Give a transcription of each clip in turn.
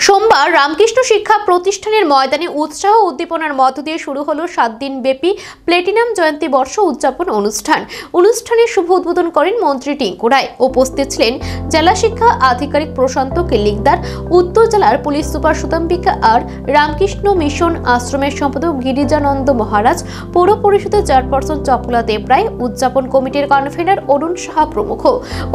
সোমবার রামকৃষ্ণ শিক্ষা প্রতিষ্ঠানের ময়দানে উৎসাহ উদ্দীপনার মধ্য দিয়ে শুরু হলো 7 দিন ব্যাপী প্লেটিনাম জয়ন্তী বর্ষ উদযাপন অনুষ্ঠানের শুভ উদ্বোধন করেন মন্ত্রী টিঙ্কু রায়। উপস্থিত ছিলেন জেলা শিক্ষা আধিকারিক প্রশান্ত কেল্লিকদার, উত্তর জেলার পুলিশ সুপার সুতাম্বিকা আর, রামকৃষ্ণ মিশন আশ্রমের সম্পাদক গিরিজানন্দ মহারাজ, পৌর পরিষদের চেয়ারপারসন চপলা দেবরায়, উদযাপন কমিটির কনভেনার অরুণ সাহা প্রমুখ।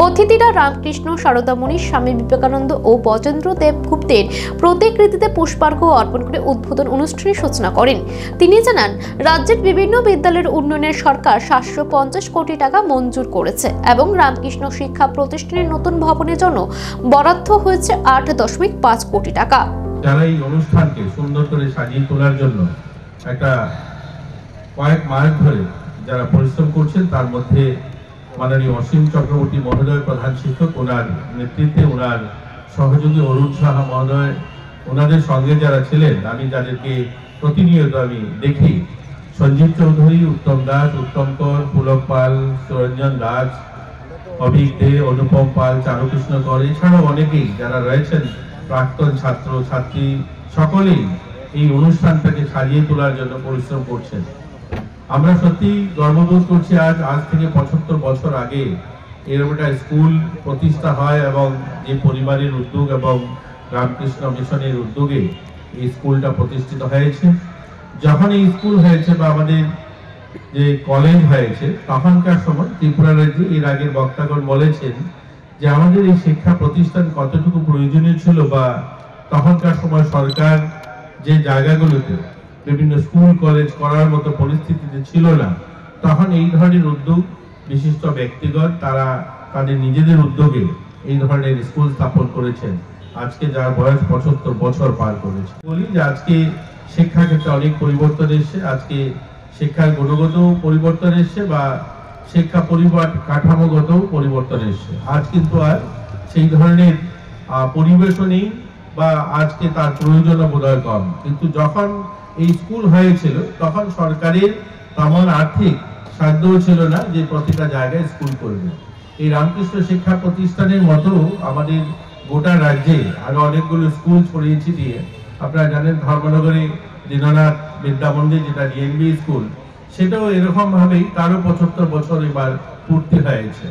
অতিথিরা রামকৃষ্ণ সারদামণি, স্বামী বিবেকানন্দ ও বজেন্দ্র দেব গুপ্তের প্রতিকৃতিতে পুষ্পার্ঘ অর্পণ করে উদ্বোধন অনুষ্ঠানের সূচনা করেন। তিনি জানান, রাজ্যের বিভিন্ন বিদ্যালয়ের উন্নয়নের সরকার 750 কোটি টাকা মঞ্জুর করেছে এবং রামকৃষ্ণ শিক্ষা প্রতিষ্ঠানের নতুন ভবনের জন্য বরাদ্দ হয়েছে 8.5 কোটি টাকা। যারা এই অনুষ্ঠানকে সুন্দর করে সাজিয়ে তোলার জন্য একটা কয়েক মাস ধরে যারা পরিশ্রম করছেন, তার মধ্যে মাননীয় অসীম চক্রবর্তী মহোদয় প্রধান শিক্ষক, ওনার নেতৃত্বে ওনার সহযোগী অরুণ সাহা মহোদয়, ওনাদের সঙ্গে যারা ছিলেন, আমি যাদেরকে প্রতিনিয়ত আমি দেখি, সঞ্জীব চৌধুরী, উত্তম দাস, উত্তম কর, পুলক পাল, সুরঞ্জন দাস, অভিক দে, অনুপম পাল, চারুকৃষ্ণ কর, এছাড়াও অনেকেই যারা রয়েছেন, প্রাক্তন ছাত্র ছাত্রী, সকলেই এই অনুষ্ঠানটাকে সাজিয়ে তোলার জন্য পরিশ্রম করছেন। আমরা সত্যি গর্ববোধ করছি, আজ থেকে 75 বছর আগে এরকম একটা স্কুল প্রতিষ্ঠা হয় এবং যে পরিবারের উদ্যোগ এবং রামকৃষ্ণ মিশনের উদ্যোগে এই স্কুলটা প্রতিষ্ঠিত হয়েছে। যখন এই স্কুল হয়েছে বা আমাদের যে কলেজ হয়েছে, তখনকার সময় ত্রিপুরা রাজ্যে এর আগের বক্তাগণ বলেছেন যে আমাদের এই শিক্ষা প্রতিষ্ঠান কতটুকু প্রয়োজনীয় ছিল, বা তখনকার সময় সরকার যে জায়গাগুলোতে বিভিন্ন স্কুল কলেজ করার মতো পরিস্থিতিতে ছিল না, তখন এই ধরনের উদ্যোগ বিশিষ্ট ব্যক্তিগণ তারা তাদের নিজেদের উদ্যোগে এই ধরনের স্কুল স্থাপন করেছেন। আজকে যার বয়স 75 বছর পার করেছে। বলি যে আজকে শিক্ষা ক্ষেত্রে অনেক পরিবর্তন এসেছে, আজকে শিক্ষার গুণগত পরিবর্তন এসেছে বা শিক্ষা পরিবার কাঠামোগত পরিবর্তন এসেছে। আজ কিন্তু আর সেই ধরনের পরিবেশও নেই বা আজকে তার প্রয়োজনও বোধহয় কম। কিন্তু যখন এই স্কুল হয়েছিল তখন সরকারের তেমন আর্থিক সাধ্যও ছিল না যে প্রতিটা জায়গায় স্কুল করবে। এই রামকৃষ্ণ শিক্ষা প্রতিষ্ঠানের মতো আমাদের গোটা রাজ্যে আরো অনেকগুলো স্কুল ছড়িয়ে ছিটিয়ে, আপনারা জানেন ধর্মনগরে দীননাথ বিদ্যা মন্দির, যেটা ডিএনবি স্কুল, সেটাও এরকম ভাবেই তারও 75 বছর এবার পূর্তি হয়েছে।